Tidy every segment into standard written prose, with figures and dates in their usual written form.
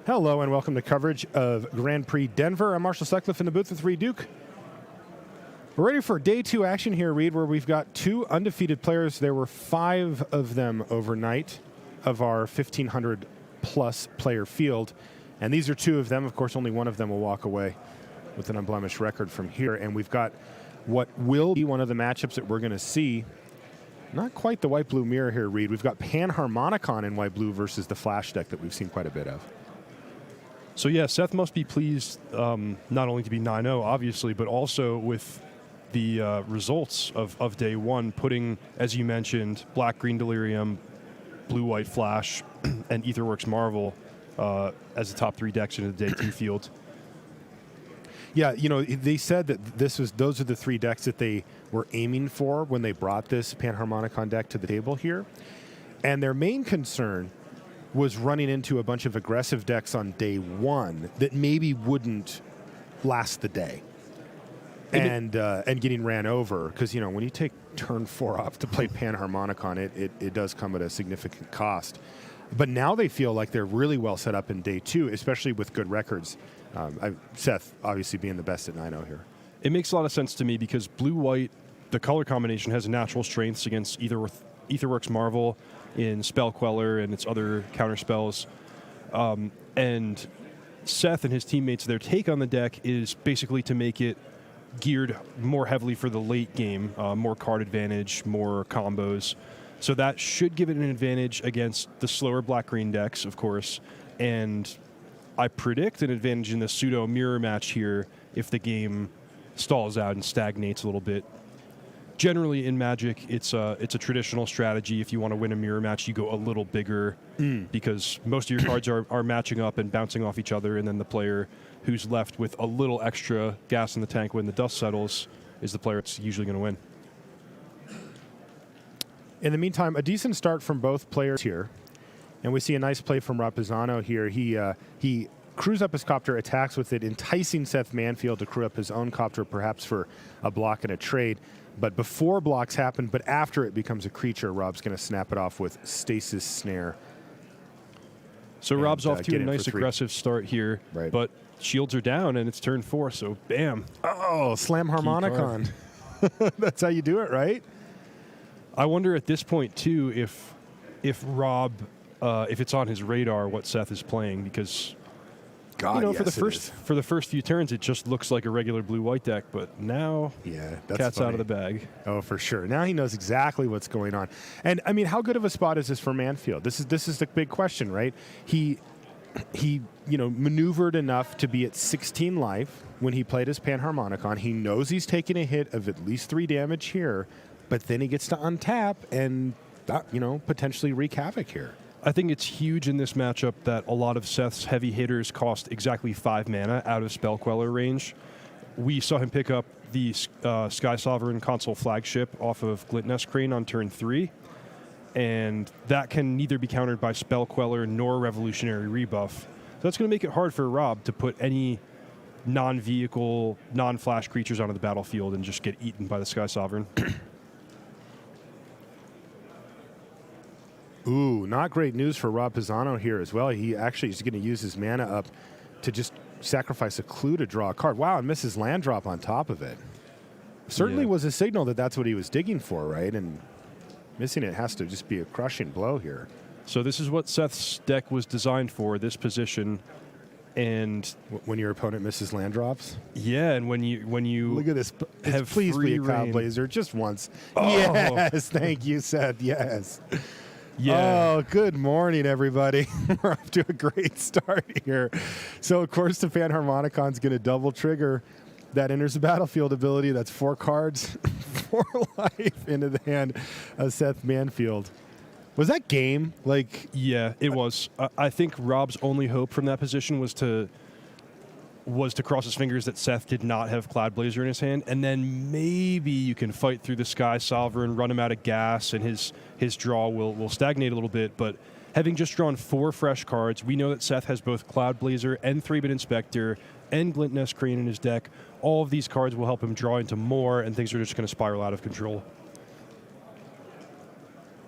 Hello and welcome to coverage of Grand Prix Denver. I'm Marshall Sutcliffe in the booth with Reed Duke. We're ready for day two action here, Reed, where we've got two undefeated players. There were 5 of them overnight of our 1,500-plus player field. And these are 2 of them. Of course, only one of them will walk away with an unblemished record from here. And we've got what will be one of the matchups that we're going to see. Not quite the white-blue mirror here, Reed. We've got Panharmonicon in white-blue versus the Flash deck that we've seen quite a bit of. So, yeah, Seth must be pleased not only to be 9-0, obviously, but also with the results of day one, putting, as you mentioned, Black-Green Delirium, Blue-White Flash, and Aetherworks Marvel as the top 3 decks into the day 2 field. Yeah, you know, they said that those are the 3 decks that they were aiming for when they brought this Panharmonicon deck to the table here. And their main concern was running into a bunch of aggressive decks on day 1 that maybe wouldn't last the day. And getting ran over, because, you know, when you take turn 4 off to play Panharmonicon, it does come at a significant cost. But now they feel like they're really well set up in day 2, especially with good records. Seth obviously being the best at 9-0 here. It makes a lot of sense to me because blue-white, the color combination, has natural strengths against Aetherworks Marvel in Spell Queller and its other counter spells. And Seth and his teammates, their take on the deck is basically to make it geared more heavily for the late game, more card advantage, more combos. So that should give it an advantage against the slower black-green decks, of course. And I predict an advantage in the pseudo mirror match here if the game stalls out and stagnates a little bit. Generally in Magic, it's a traditional strategy. If you want to win a mirror match, you go a little bigger because most of your cards are matching up and bouncing off each other, and then the player who's left with a little extra gas in the tank when the dust settles is the player that's usually going to win. In the meantime, a decent start from both players here. And we see a nice play from Rob Pisano here. He crews up his copter, attacks with it, enticing Seth Manfield to crew up his own copter, perhaps for a block and a trade. But before blocks happen, but after it becomes a creature, Rob's going to snap it off with Stasis Snare. So Rob's off to a nice aggressive start here, right. But shields are down, and it's turn 4, so bam. Oh, Slam Harmonicon. That's how you do it, right? I wonder at this point, too, if Rob, if it's on his radar what Seth is playing, because God, for the first few turns, it just looks like a regular blue-white deck, but now, that's cat's funny. Out of the bag. Oh, for sure. Now he knows exactly what's going on. And I mean, how good of a spot is this for Manfield? This is the big question, right? He maneuvered enough to be at 16 life when he played his Panharmonicon. He knows he's taking a hit of at least 3 damage here, but then he gets to untap and potentially wreak havoc here. I think it's huge in this matchup that a lot of Seth's heavy hitters cost exactly 5 mana out of Spell Queller range. We saw him pick up the Sky Sovereign console flagship off of Glintnest Crane on turn 3, and that can neither be countered by Spell Queller nor Revolutionary Rebuff. So that's going to make it hard for Rob to put any non-vehicle, non-flash creatures onto the battlefield and just get eaten by the Sky Sovereign. Ooh, not great news for Rob Pisano here as well. He actually is going to use his mana up to just sacrifice a clue to draw a card. Wow, and misses land drop on top of it. Certainly was a signal that that's what he was digging for, right? And missing it has to just be a crushing blow here. So this is what Seth's deck was designed for, this position. And when your opponent misses land drops? Yeah, and when you look at this, have please be a Cloud Blazer just once. Oh. Yes, thank you, Seth. Yes. Yeah. Oh, good morning, everybody. We're off to a great start here. So, of course, the Panharmonicon's going to double trigger that enters the battlefield ability. That's 4 cards, 4 life into the hand of Seth Manfield. Was that game? Yeah, it was. I think Rob's only hope from that position was to cross his fingers that Seth did not have Cloud Blazer in his hand, and then maybe you can fight through the Sky Sovereign, run him out of gas, and his draw will stagnate a little bit. But having just drawn 4 fresh cards, we know that Seth has both Cloud Blazer and 3-Bit Inspector and Glintnest Crane in his deck. All of these cards will help him draw into more, and things are just going to spiral out of control.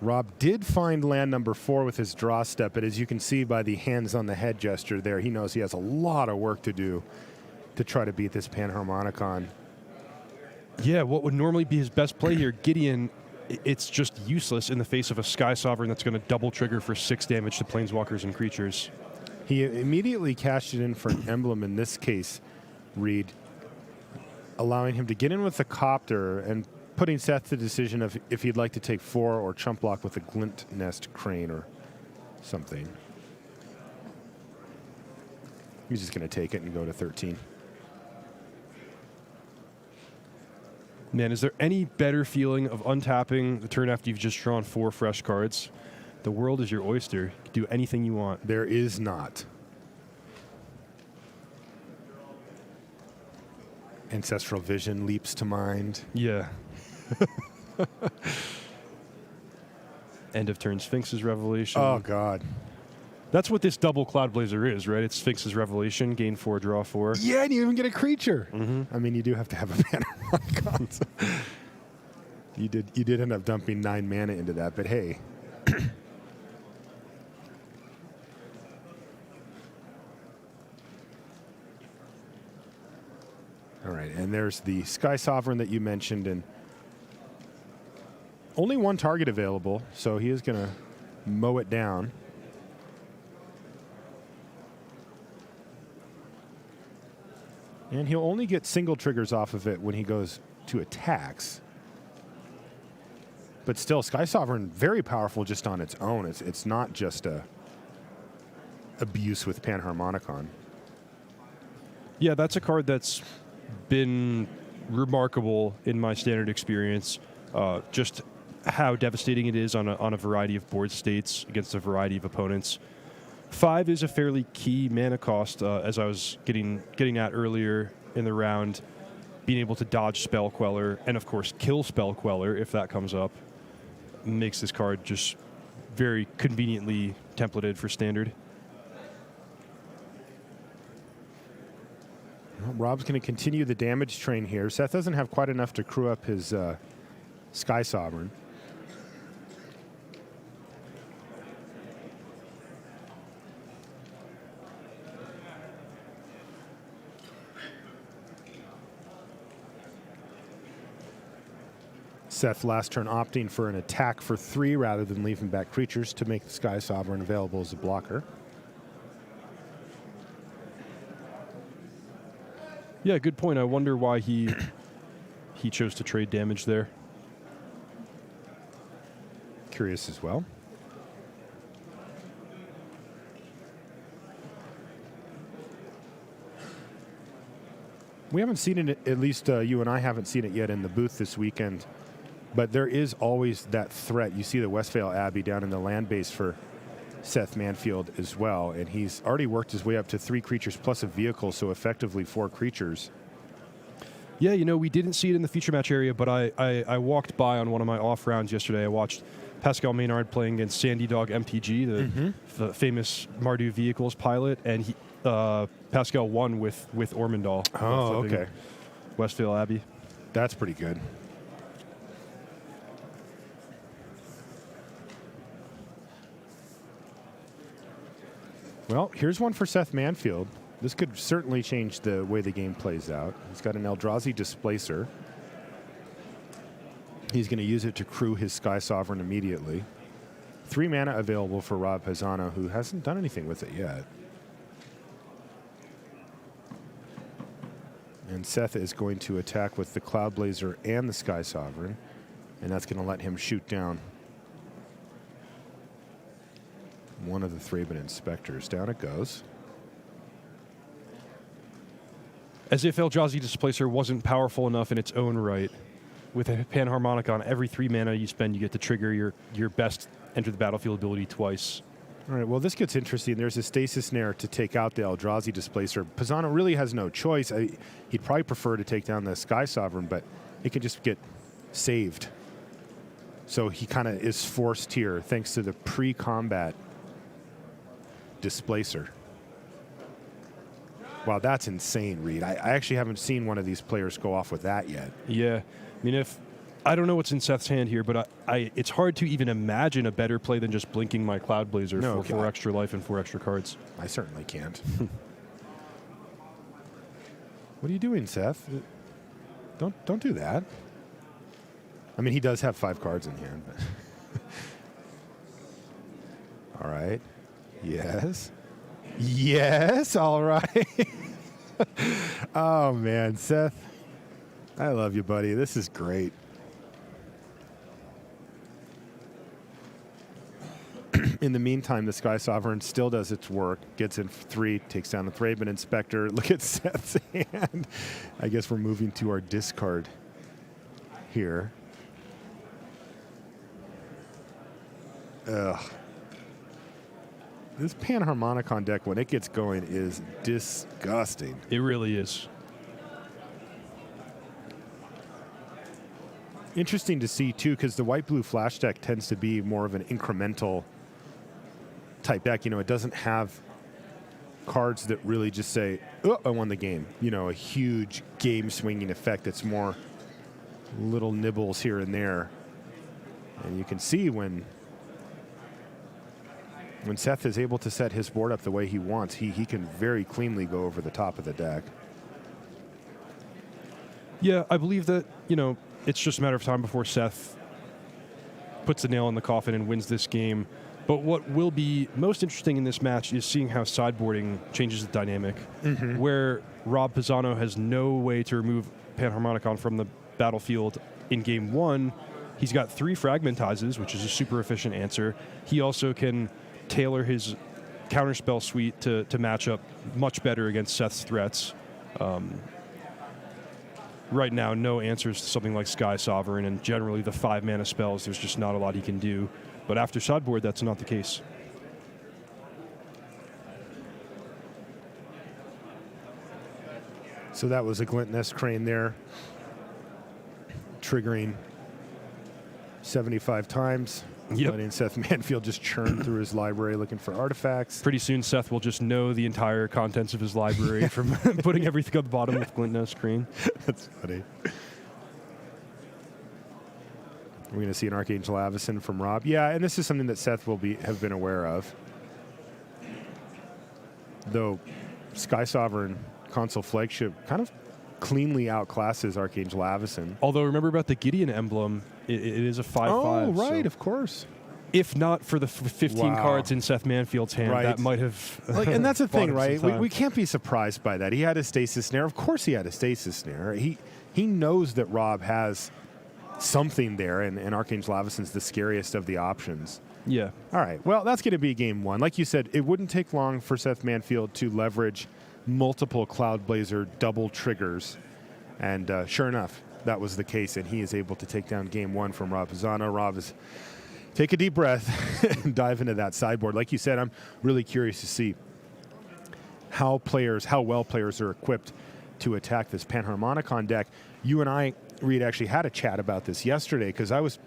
Rob did find land number 4 with his draw step, but as you can see by the hands on the head gesture there, he knows he has a lot of work to do to try to beat this Panharmonicon. Yeah, what would normally be his best play here, Gideon, it's just useless in the face of a Sky Sovereign that's going to double trigger for 6 damage to planeswalkers and creatures. He immediately cashed it in for an emblem in this case, Reed, allowing him to get in with the Copter and putting Seth the decision of if he'd like to take 4 or chump block with a Glint Nest Crane or something. He's just going to take it and go to 13. Man, is there any better feeling of untapping the turn after you've just drawn 4 fresh cards? The world is your oyster. You can do anything you want. There is not. Ancestral Vision leaps to mind. Yeah. End of turn Sphinx's Revelation. Oh, God. That's what this double Cloud Blazer is, right? It's Sphinx's Revelation, gain 4, draw 4. Yeah, and you even get a creature. Mm-hmm. I mean, you do have to have a Panharmonicon. So you did end up dumping 9 mana into that, but hey. All right, and there's the Sky Sovereign that you mentioned, and only 1 target available, so he is going to mow it down. And he'll only get single triggers off of it when he goes to attacks. But still, Sky Sovereign, very powerful just on its own. It's not just a abuse with Panharmonicon. Yeah, that's a card that's been remarkable in my standard experience. Just how devastating it is on a variety of board states against a variety of opponents. 5 is a fairly key mana cost, as I was getting at earlier in the round. Being able to dodge Spell Queller and, of course, kill Spell Queller if that comes up makes this card just very conveniently templated for standard. Well, Rob's going to continue the damage train here. Seth doesn't have quite enough to crew up his Sky Sovereign. Seth last turn opting for an attack for 3 rather than leaving back creatures to make the Sky Sovereign available as a blocker. Yeah, good point. I wonder why he chose to trade damage there. Curious as well. We haven't seen it, at least you and I haven't seen it yet in the booth this weekend, but there is always that threat. You see the Westvale Abbey down in the land base for Seth Manfield as well, and he's already worked his way up to 3 creatures plus a vehicle, so effectively 4 creatures. Yeah, you know, we didn't see it in the feature match area, but I walked by on one of my off rounds yesterday. I watched Pascal Maynard playing against Sandy Dog MTG, the famous Mardu Vehicles pilot, and he, Pascal won with Ormondal. Oh, okay. Westvale Abbey. That's pretty good. Well, here's one for Seth Manfield. This could certainly change the way the game plays out. He's got an Eldrazi Displacer. He's going to use it to crew his Sky Sovereign immediately. 3 mana available for Rob Pisano, who hasn't done anything with it yet. And Seth is going to attack with the Cloud Blazer and the Sky Sovereign, and that's going to let him shoot down one of the Thraben Inspectors. Down it goes. As if Eldrazi Displacer wasn't powerful enough in its own right. With a Panharmonicon, every 3 mana you spend, you get to trigger your best enter the battlefield ability twice. All right, well, this gets interesting. There's a Stasis Snare to take out the Eldrazi Displacer. Pisano really has no choice. He'd probably prefer to take down the Sky Sovereign, but it can just get saved. So he kind of is forced here thanks to the pre-combat Displacer. Wow, that's insane, Reed. I actually haven't seen one of these players go off with that yet. Yeah. I mean, if I don't know what's in Seth's hand here, but it's hard to even imagine a better play than just blinking my Cloud Blazer for 4 extra life and 4 extra cards. I certainly can't. What are you doing, Seth? Don't do that. I mean, he does have 5 cards in hand. But all right. Yes. Yes. All right. Oh, man. Seth, I love you, buddy. This is great. In the meantime, the Sky Sovereign still does its work, gets in 3, takes down the Thraben Inspector. Look at Seth's hand. I guess we're moving to our discard here. Ugh. This Panharmonicon deck, when it gets going, is disgusting. It really is. Interesting to see, too, because the white-blue flash deck tends to be more of an incremental type deck. You know, it doesn't have cards that really just say, oh, I won the game. You know, a huge game-swinging effect. It's more little nibbles here and there. And you can see when Seth is able to set his board up the way he wants, he can very cleanly go over the top of the deck. Yeah, I believe that, you know, it's just a matter of time before Seth puts the nail in the coffin and wins this game. But what will be most interesting in this match is seeing how sideboarding changes the dynamic, where Rob Pisano has no way to remove Panharmonicon from the battlefield in game 1. He's got 3 Fragmentizes, which is a super efficient answer. He also can tailor his counterspell suite to match up much better against Seth's threats. Right now, no answers to something like Sky Sovereign, and generally the 5-mana spells, there's just not a lot he can do. But after sideboard, that's not the case. So that was a Glint Nest Crane there, triggering 75 times. Yep. Letting Seth Manfield just churn through his library looking for artifacts. Pretty soon, Seth will just know the entire contents of his library from putting everything at the bottom of Glint Nest Crane. That's funny. We're going to see an Archangel Avacyn from Rob. Yeah, and this is something that Seth will have been aware of. Though Sky Sovereign console flagship kind of cleanly outclasses Archangel Avacyn. Although, remember about the Gideon emblem, it is a 5/5. Oh, right, so of course. if not for the 15 cards in Seth Manfield's hand, that might have... and that's the thing, right? We We can't be surprised by that. He had a Stasis Snare. Of course he had a Stasis Snare. He knows that Rob has something there, and Archangel Avacyn's the scariest of the options. Yeah. All right. Well, that's going to be game 1. Like you said, it wouldn't take long for Seth Manfield to leverage multiple Cloud Blazer double triggers. And sure enough, that was the case, and he is able to take down game 1 from Rob Pisano. Rob is... Take a deep breath and dive into that sideboard. Like you said, I'm really curious to see how well players are equipped to attack this Panharmonicon deck. You and I, Reed, actually had a chat about this yesterday because I was,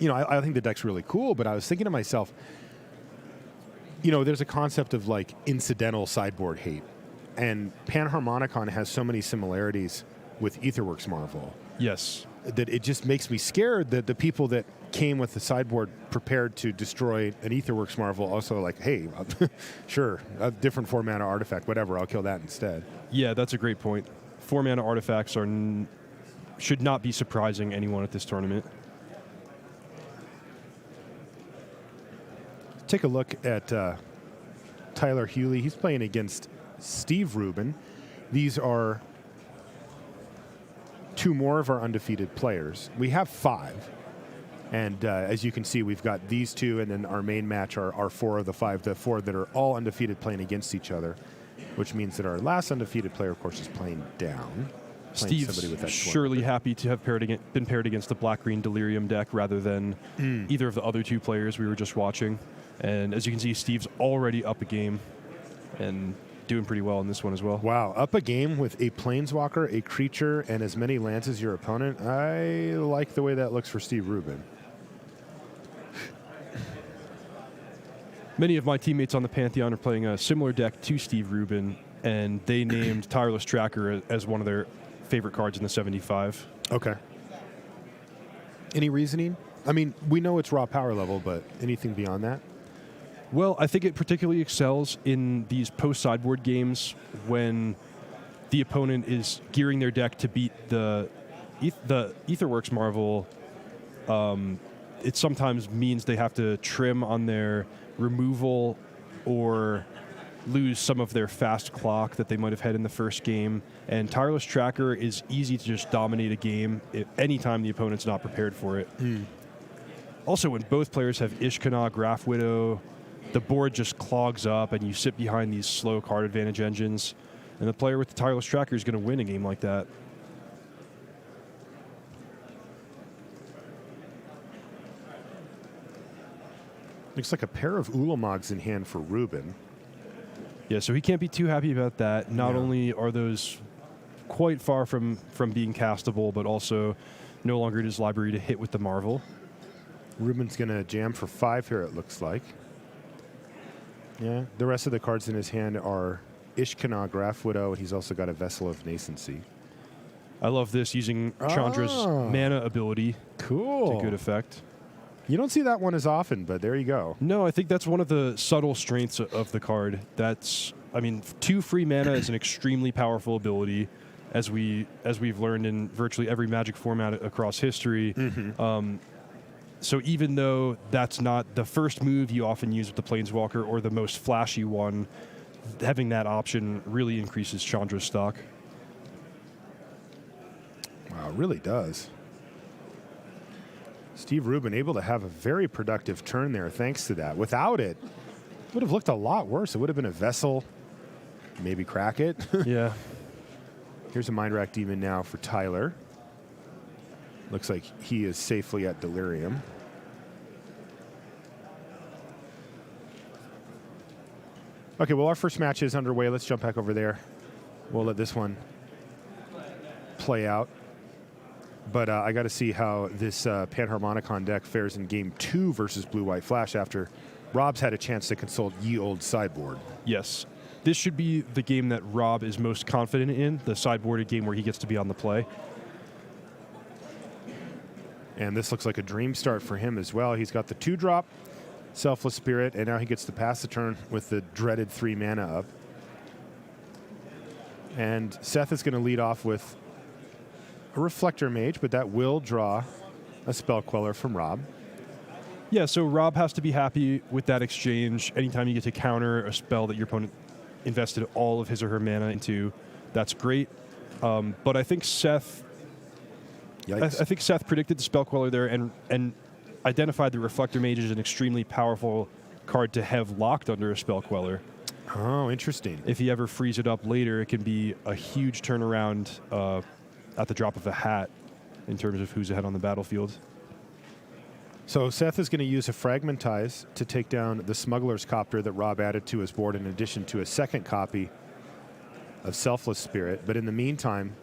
I think the deck's really cool, but I was thinking to myself, there's a concept of like incidental sideboard hate, and Panharmonicon has so many similarities with Aetherworks Marvel. Yes. That it just makes me scared that the people that came with the sideboard prepared to destroy an Aetherworks Marvel also like, hey, sure, a different 4-mana artifact, whatever, I'll kill that instead. Yeah, that's a great point. 4-mana artifacts should not be surprising anyone at this tournament. Take a look at Tyler Hewley. He's playing against Steve Rubin. These are 2 more of our undefeated players. We have 5. And as you can see, we've got these 2, and then our main match are 4 of the 5, the 4 that are all undefeated playing against each other, which means that our last undefeated player, of course, is playing down. Steve's surely happy to have been paired against the Black-Green Delirium deck rather than either of the other 2 players we were just watching. And as you can see, Steve's already up a game and doing pretty well in this one as well. Wow, up a game with a Planeswalker, a creature, and as many lands as your opponent. I like the way that looks for Steve Rubin. Many of my teammates on the Pantheon are playing a similar deck to Steve Rubin, and they named Tireless Tracker as one of their favorite cards in the 75. Okay. Any reasoning? I mean, we know it's raw power level, but anything beyond that? Well, I think it particularly excels in these post-sideboard games when the opponent is gearing their deck to beat the Aetherworks Marvel. It sometimes means they have to trim on their removal or lose some of their fast clock that they might have had in the first game. And Tireless Tracker is easy to just dominate a game anytime the opponent's not prepared for it. Also, when both players have Ishkanah, Graph Widow, the board just clogs up and you sit behind these slow card advantage engines. And the player with the Tireless Tracker is going to win a game like that. Looks like a pair of Ulamogs in hand for Ruben. Yeah, so he can't be too happy about that. Not Yeah. only are those quite far from being castable, but also no longer in his library to hit with the Marvel. Ruben's going to jam for 5 here, it looks like. Yeah, the rest of the cards in his hand are Ishkanah, Graph Widow, and he's also got a Vessel of Nascency. I love this, using Chandra's mana ability Cool. to good effect. You don't see that one as often, but there you go. No, I think that's one of the subtle strengths of the card. I mean, 2 free mana is an extremely powerful ability, as we've learned in virtually every Magic format across history. So even though that's not the first move you often use with the Planeswalker or the most flashy one, having that option really increases Chandra's stock. Wow, it really does. Steve Rubin able to have a very productive turn there thanks to that. Without it, it would have looked a lot worse. It would have been a Vessel, maybe crack it. Yeah. Here's a Mind Rack Demon now for Tyler. Looks like he is safely at Delirium. Okay, well, our first match is underway. Let's jump back over there. We'll let this one play out. But I got to see how this Panharmonicon deck fares in Game 2 versus Blue-White Flash after Rob's had a chance to consult Ye Old Sideboard. Yes. This should be the game that Rob is most confident in, the sideboarded game where he gets to be on the play. And this looks like a dream start for him as well. He's got the 2-drop, Selfless Spirit, and now he gets to pass the turn with the dreaded 3 mana up. And Seth is going to lead off with a Reflector Mage, but that will draw a Spell Queller from Rob. Yeah, so Rob has to be happy with that exchange. Anytime you get to counter a spell that your opponent invested all of his or her mana into, that's great. But I think Seth... I think Seth predicted the Spell Queller there and identified the Reflector Mage as an extremely powerful card to have locked under a Spell Queller. Oh, interesting. If he ever frees it up later, it can be a huge turnaround at the drop of a hat in terms of who's ahead on the battlefield. So Seth is going to use a Fragmentize to take down the Smuggler's Copter that Rob added to his board in addition to a second copy of Selfless Spirit. But in the meantime,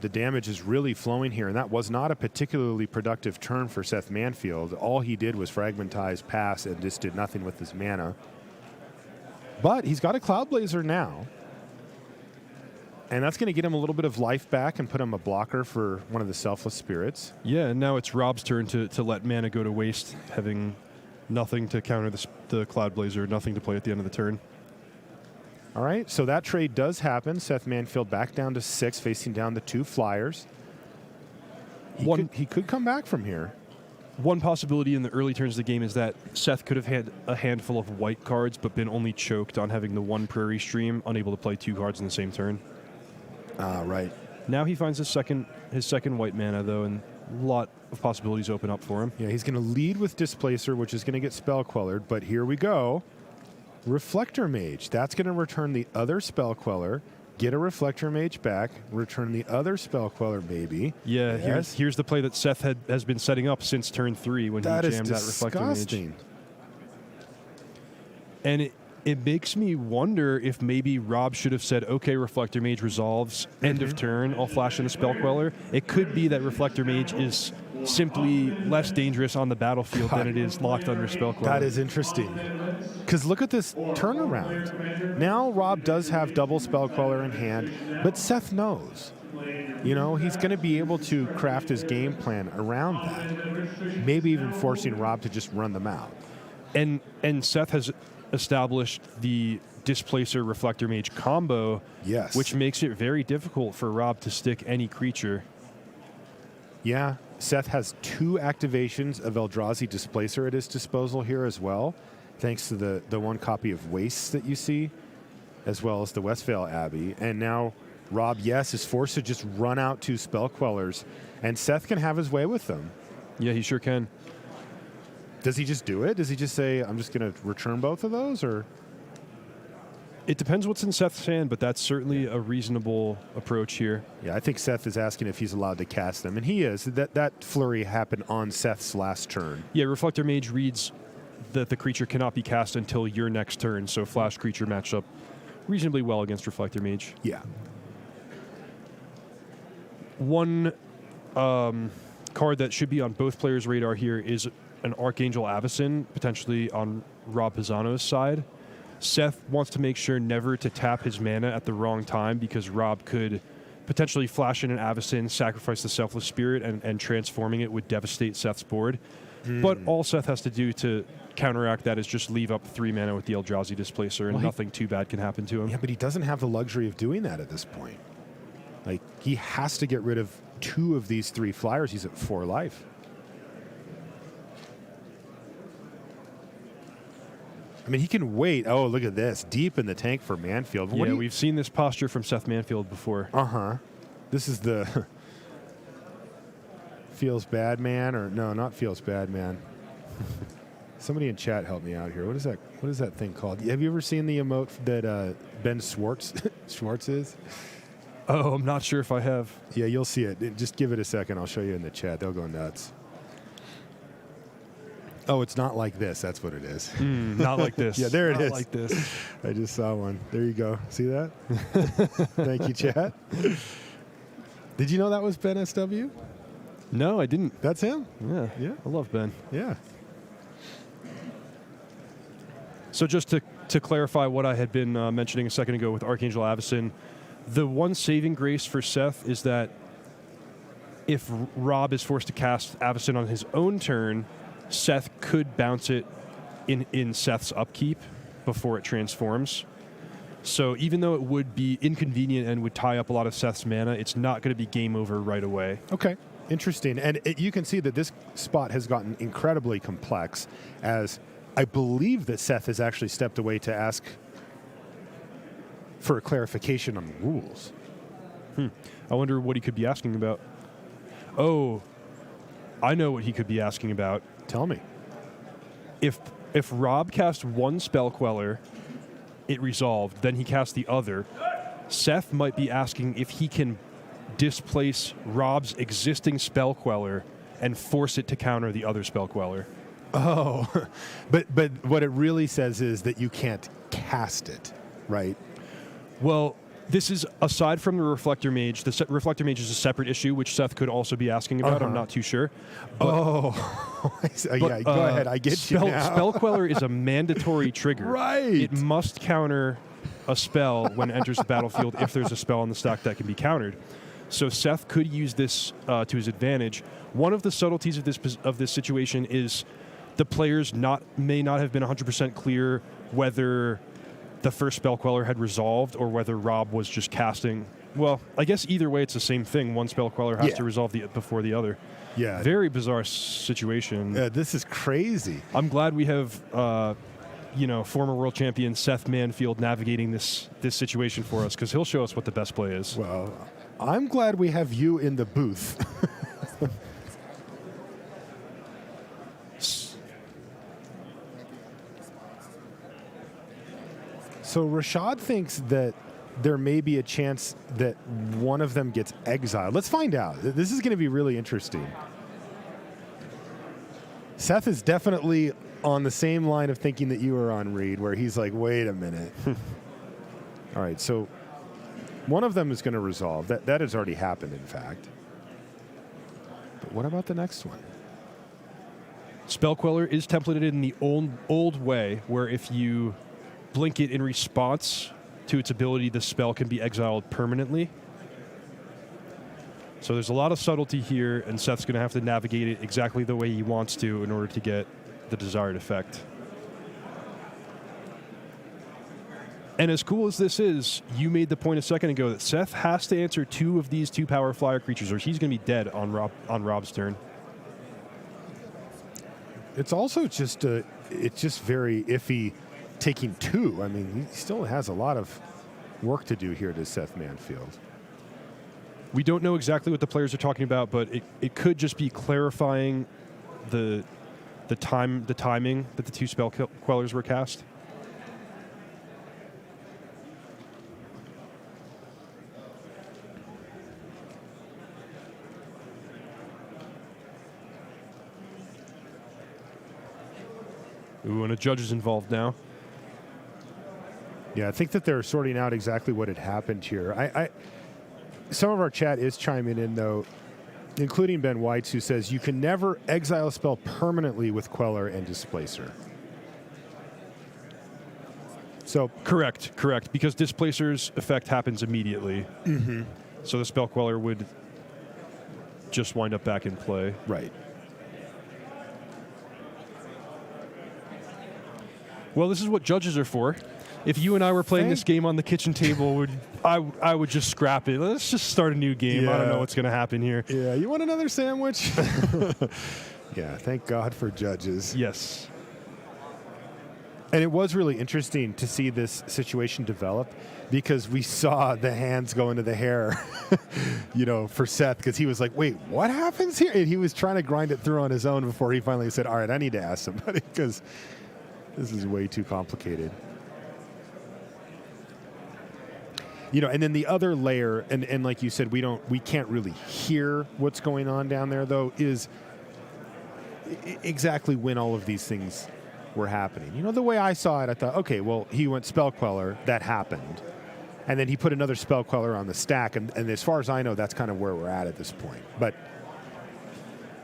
the damage is really flowing here, and that was not a particularly productive turn for Seth Manfield. All he did was Fragmentize, pass, and just did nothing with his mana. But he's got a Cloudblazer now, and that's going to get him a little bit of life back and put him a blocker for one of the Selfless Spirits. Yeah, and now it's Rob's turn to let mana go to waste, having nothing to counter the Cloudblazer, nothing to play at the end of the turn. All right, so that trade does happen. Seth Manfield back down to 6, facing down the 2 flyers. He could come back from here. One possibility in the early turns of the game is that Seth could have had a handful of white cards, but been only choked on having the 1 Prairie Stream, unable to play 2 cards in the same turn. Right. Now he finds his second white mana, though, and a lot of possibilities open up for him. Yeah, he's going to lead with Displacer, which is going to get Spell Quellered, but here we go. Reflector Mage. That's going to return the other Spell Queller, get a Reflector Mage back, return the other Spell Queller, maybe. Yeah, yes. here's the play that Seth has been setting up since turn 3 when he jammed that Reflector Mage. And it makes me wonder if maybe Rob should have said, okay, Reflector Mage resolves, end of turn, I'll flash in a Spell Queller. It could be that Reflector Mage is simply less dangerous on the battlefield than it is locked under spell queller. That is interesting. Because look at this turnaround. Now Rob does have double spell queller in hand, but Seth knows. You know, he's going to be able to craft his game plan around that. Maybe even forcing Rob to just run them out. And Seth has established the Displacer Reflector Mage combo, Yes. which makes it very difficult for Rob to stick any creature. Yeah, Seth has 2 activations of Eldrazi Displacer at his disposal here as well, thanks to the 1 copy of Wastes that you see, as well as the Westvale Abbey. And now Rob, yes, is forced to just run out 2 spell quellers, and Seth can have his way with them. Yeah, he sure can. Does he just do it? Does he just say, I'm just going to return both of those, or? It depends what's in Seth's hand, but that's certainly a reasonable approach here. Yeah, I think Seth is asking if he's allowed to cast them, and he is. That flurry happened on Seth's last turn. Yeah, Reflector Mage reads that the creature cannot be cast until your next turn, so Flash Creature matched up reasonably well against Reflector Mage. Yeah. One card that should be on both players' radar here is an Archangel Avacyn, potentially on Rob Pisano's side. Seth wants to make sure never to tap his mana at the wrong time because Rob could potentially flash in an Avacyn, sacrifice the Selfless Spirit, and transforming it would devastate Seth's board. But all Seth has to do to counteract that is just leave up 3 mana with the Eldrazi Displacer, and nothing too bad can happen to him. Yeah, but he doesn't have the luxury of doing that at this point. Like, he has to get rid of 2 of these 3 flyers. He's at 4 life. I mean, he can wait. Oh, look at this. Deep in the tank for Manfield. Yeah, we've seen this posture from Seth Manfield before. Uh-huh. This is the Feels Bad Man, or no, not Feels Bad Man. Somebody in chat help me out here. What is that thing called? Have you ever seen the emote that Ben Schwartz is? Oh, I'm not sure if I have. Yeah, you'll see it. Just give it a second. I'll show you in the chat. They'll go nuts. Oh, it's not like this. That's what it is. Not like this. Yeah, there it Not is. like this. I just saw one. There you go. See that? Thank you, chat. Did you know that was Ben SW? No, I didn't. That's him? Yeah. Yeah. I love Ben. Yeah. So just to clarify what I had been mentioning a second ago with Archangel Avacyn, the one saving grace for Seth is that if Rob is forced to cast Avacyn on his own turn, Seth could bounce it in Seth's upkeep before it transforms. So even though it would be inconvenient and would tie up a lot of Seth's mana, it's not going to be game over right away. Okay. Interesting. And you can see that this spot has gotten incredibly complex, as I believe that Seth has actually stepped away to ask for a clarification on the rules. I wonder what he could be asking about. Oh, I know what he could be asking about. Tell me. If Rob cast 1 spell queller, it resolved, then he cast the other, Seth might be asking if he can displace Rob's existing spell queller and force it to counter the other spell queller. Oh, but what it really says is that you can't cast it, right? Well, this is aside from the Reflector Mage. The Reflector Mage is a separate issue, which Seth could also be asking about. I'm not too sure. But, yeah, go ahead. I get you now. Spell Queller is a mandatory trigger. Right. It must counter a spell when it enters the battlefield if there's a spell on the stack that can be countered. So Seth could use this to his advantage. One of the subtleties of this situation is the players may not have been 100% clear whether the first spell queller had resolved or whether Rob was just casting. Well, I guess either way it's the same thing. One spell queller has to resolve before the other. Yeah. Very bizarre situation. This is crazy. I'm glad we have former world champion Seth Manfield navigating this situation for us, because he'll show us what the best play is. Well, I'm glad we have you in the booth. So Rashad thinks that there may be a chance that one of them gets exiled. Let's find out. This is going to be really interesting. Seth is definitely on the same line of thinking that you were on, Reed, where he's like, wait a minute. All right, so one of them is going to resolve. That has already happened, in fact. what about the next one? Spell Queller is templated in the old way, where if you blink it in response to its ability, the spell can be exiled permanently. So there's a lot of subtlety here, and Seth's going to have to navigate it exactly the way he wants to in order to get the desired effect. And as cool as this is, you made the point a second ago that Seth has to answer 2 of these 2-power flyer creatures, or he's going to be dead on Rob's turn. It's also just it's just very iffy taking 2. I mean, he still has a lot of work to do here to Seth Manfield. We don't know exactly what the players are talking about, but it could just be clarifying the timing that the 2 spell quellers were cast. Ooh, and a judge is involved now. Yeah, I think that they're sorting out exactly what had happened here. Some of our chat is chiming in, though, including Ben Whites, who says you can never exile a spell permanently with Queller and Displacer. So Correct, because Displacer's effect happens immediately. Mm-hmm. So the Spell Queller would just wind up back in play. Right. Well, this is what judges are for. If you and I were playing this game on the kitchen table, I would just scrap it. Let's just start a new game. I don't know what's going to happen here. Yeah, you want another sandwich? Yeah, thank God for judges. Yes. And it was really interesting to see this situation develop because we saw the hands go into the hair, for Seth, because he was like, wait, what happens here? And he was trying to grind it through on his own before he finally said, all right, I need to ask somebody because this is way too complicated. And then the other layer, and like you said, we can't really hear what's going on down there, though, is exactly when all of these things were happening. The way I saw it, I thought, okay, well, he went Spell Queller, that happened. And then he put another Spell Queller on the stack, and as far as I know, that's kind of where we're at this point. But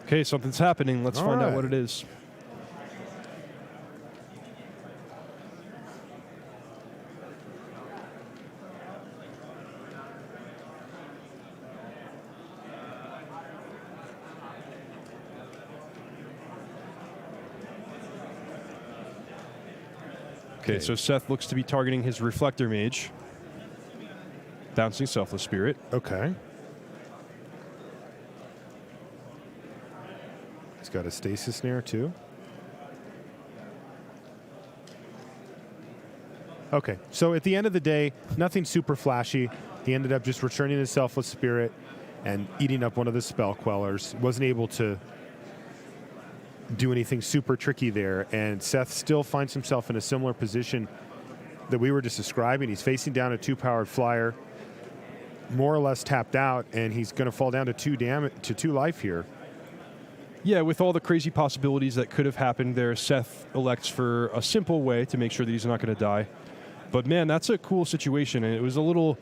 okay, something's happening. Let's find out what it is. Okay, so Seth looks to be targeting his Reflector Mage. Bouncing Selfless Spirit. Okay. He's got a Stasis Snare, too. Okay, so at the end of the day, nothing super flashy. He ended up just returning his Selfless Spirit and eating up one of the Spell Quellers. Wasn't able to do anything super tricky there, and Seth still finds himself in a similar position that we were just describing. He's facing down a 2-powered flyer, more or less tapped out, and he's going to fall down to 2 life here. Yeah, with all the crazy possibilities that could have happened there, Seth elects for a simple way to make sure that he's not going to die. But man, that's a cool situation, and it was a little,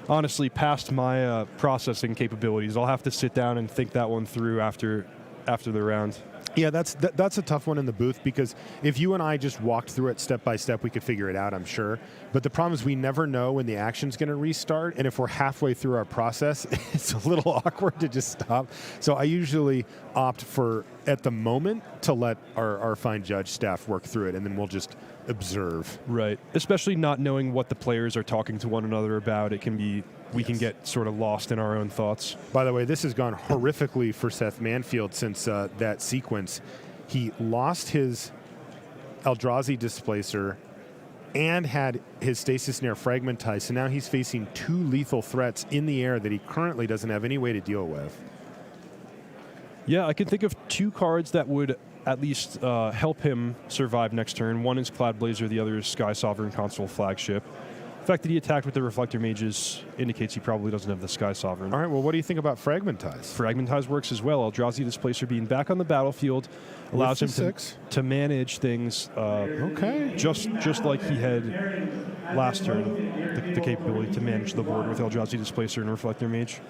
honestly, past my processing capabilities. I'll have to sit down and think that one through after the round. Yeah, that's a tough one in the booth, because if you and I just walked through it step by step, we could figure it out, I'm sure. But the problem is we never know when the action's going to restart, and if we're halfway through our process, it's a little awkward to just stop. So I usually opt for, at the moment, to let our fine judge staff work through it, and then we'll just observe. Right, especially not knowing what the players are talking to one another about. It can be... We can get sort of lost in our own thoughts. By the way, this has gone horrifically for Seth Manfield since that sequence. He lost his Eldrazi Displacer and had his Stasis Snare Fragmentized, so now he's facing 2 lethal threats in the air that he currently doesn't have any way to deal with. Yeah, I can think of 2 cards that would at least help him survive next turn. One is Cloud Blazer, the other is Sky Sovereign Console Flagship. The fact that he attacked with the Reflector Mages indicates he probably doesn't have the Sky Sovereign. All right, well, what do you think about Fragmentize? Fragmentize works as well. Eldrazi Displacer being back on the battlefield allows him to manage things just like he had last turn, the capability to manage the board with Eldrazi Displacer and Reflector Mage.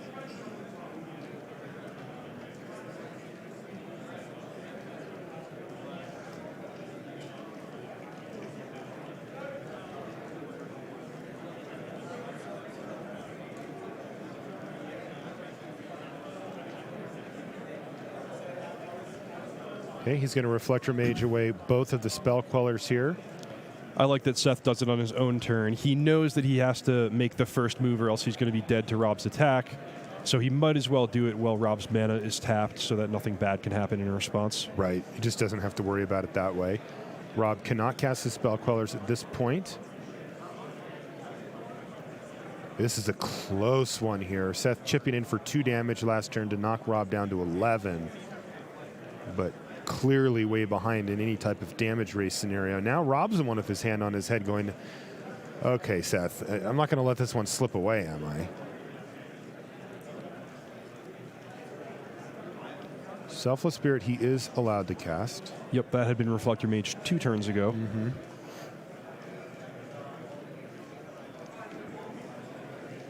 Okay, he's going to Reflector Mage away both of the Spell Quellers here. I like that Seth does it on his own turn. He knows that he has to make the first move or else he's going to be dead to Rob's attack. So he might as well do it while Rob's mana is tapped so that nothing bad can happen in response. Right. He just doesn't have to worry about it that way. Rob cannot cast his Spell Quellers at this point. This is a close one here. Seth chipping in for 2 damage last turn to knock Rob down to 11. But clearly way behind in any type of damage race scenario. Now Rob's the one with his hand on his head going, okay, Seth, I'm not going to let this one slip away, am I? Selfless Spirit he is allowed to cast. Yep, that had been Reflector Mage 2 turns ago. Mm-hmm.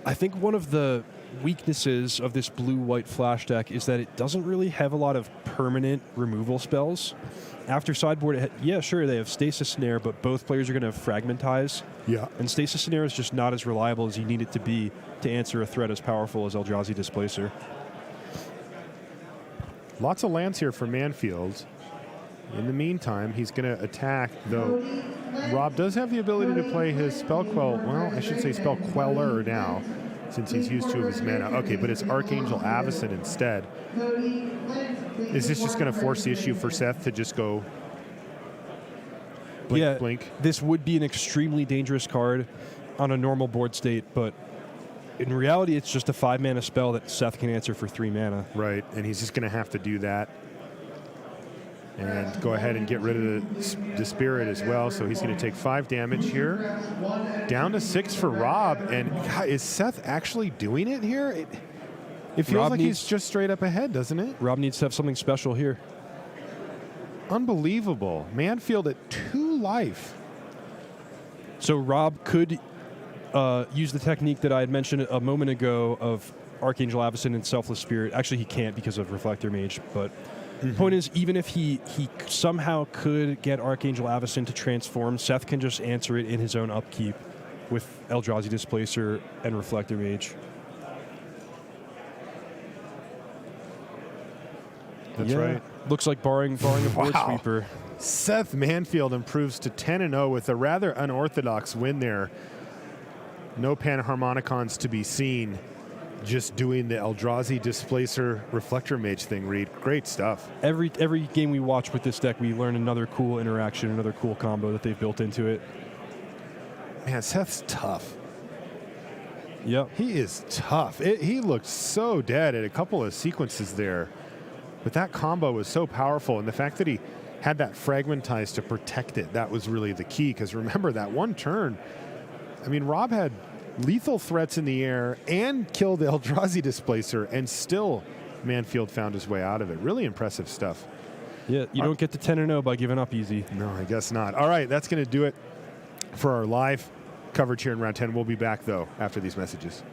I think one of the weaknesses of this blue-white flash deck is that it doesn't really have a lot of permanent removal spells. After Sideboard, yeah, sure, they have Stasis Snare, but both players are going to Fragmentize. Yeah. And Stasis Snare is just not as reliable as you need it to be to answer a threat as powerful as Eldrazi Displacer. Lots of lands here for Manfield. In the meantime, he's going to attack, though Rob does have the ability to play his Spell Quell, well, I should say Spell Queller now, since he's used 2 of his mana. Okay, but it's Archangel Avacyn instead. Is this just going to force the issue for Seth to just go blink, yeah, blink? This would be an extremely dangerous card on a normal board state, but in reality, it's just a 5-mana spell that Seth can answer for 3 mana. Right, and he's just going to have to do that. And go ahead and get rid of the Spirit as well. So he's going to take 5 damage here. Down to 6 for Rob. And God, is Seth actually doing it here? It feels Rob like he's just straight up ahead, doesn't it? Rob needs to have something special here. Unbelievable. Manfield at 2 life. So Rob could use the technique that I had mentioned a moment ago of Archangel Avacyn and Selfless Spirit. Actually, he can't because of Reflector Mage, but point is, even if he somehow could get Archangel Avacyn to transform, Seth can just answer it in his own upkeep with Eldrazi Displacer and Reflector Mage. That's right. Looks like barring a board Wow. sweeper. Seth Manfield improves to 10-0 with a rather unorthodox win there. No Panharmonicons to be seen. Just doing the Eldrazi Displacer Reflector Mage thing, Reed. Great stuff. Every game we watch with this deck, we learn another cool interaction, another cool combo that they've built into it. Man, Seth's tough. Yep. He is tough. He looked so dead at a couple of sequences there. But that combo was so powerful. And the fact that he had that Fragmentize to protect it, that was really the key. Because remember, that one turn, I mean, Rob had lethal threats in the air and killed the Eldrazi Displacer, and still Manfield found his way out of it. Really impressive stuff. Yeah, you don't get to 10-0 by giving up easy. No, I guess not. All right, that's going to do it for our live coverage here in round 10. We'll be back, though, after these messages.